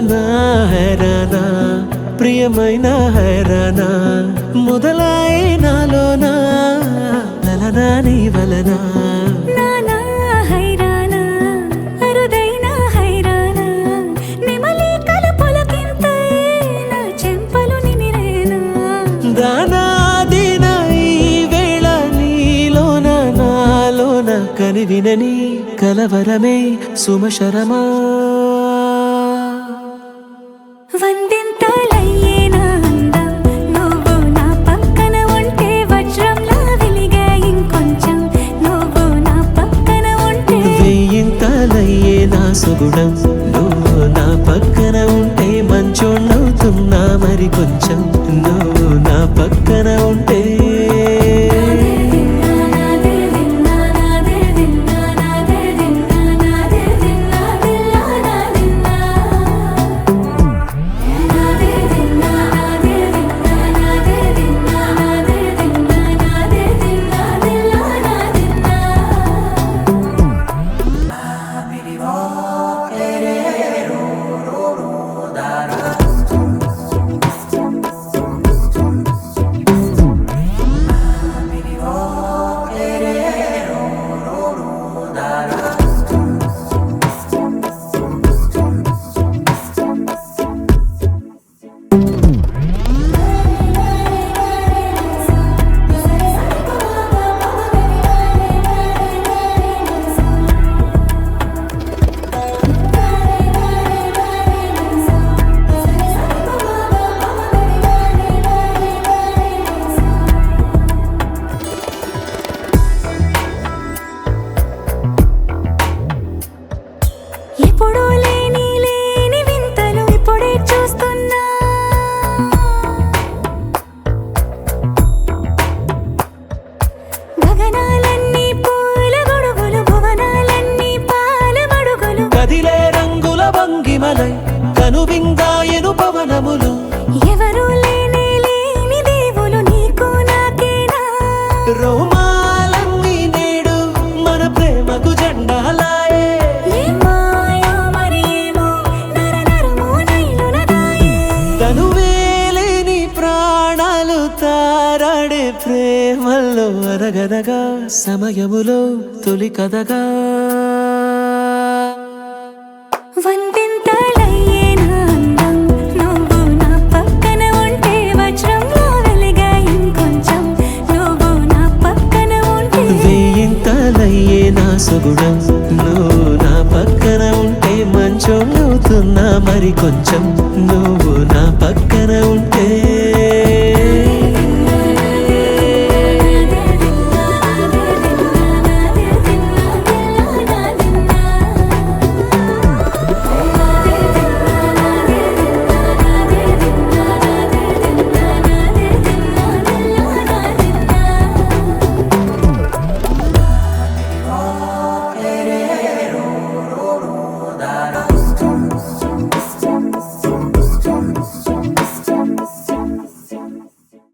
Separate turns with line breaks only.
హైరానా హైరానా ప్రియమైన హైరానా మొదలాయే నాలోనా లలనా నీ వలనా
నానా హైరానా అరుదైన హైరానా నిమలి కలుపులకింతై నా చెంపలు నిమిరేనా
దానా దినా ఈ వేళ నీలోన నాలోన కనివినని కలవరమే సుమశరమా
వందింతలయ్యే నా అందం నువ్వు నా పక్కన ఉంటే వజ్రంలా వెలిగే ఇంకొంచెం నువ్వు నా పక్కన ఉంటే
వెయ్యింతలయ్యే నా సుగుణం నువ్వు నా పక్కన ఉంటే మంచోణ్ణవుతున్నా మరి కొంచెం నువ్వు నా పక్కన ఉంటే
ఎప్పుడూ లేని వింతలు ఇప్పుడే చూస్తున్నా గగనాలన్నీ పూల గొడుగులు భువనాలన్నీ పాల మడుగులు
కదిలే రంగుల భంగిమలై కనువిందాయను పవనములు
ఎవరూ లేని దేవులు నీకు నాకేనా
రోమాలన్నీ నేడు మన ప్రేమకు జెండాలాయే
మాయో మరేమో నరనరమో నైలునదాయే
తనువేలేని ప్రాణాలు తారాడే ప్రేమల్లో అరగదగా సమయములో తొలి కథగా
వందింతలయ్యే నా అందం నువ్వు నా పక్కన ఉంటే వజ్రంలా వెలిగే ఇంకొంచెం నువ్వు నా పక్కన ఉంటే
వెయ్యింతలయ్యే నా సుగుణం నువ్వు నా పక్కన ఉంటే మంచోణ్ణవుతున్నా మరి కొంచెం నువ్వు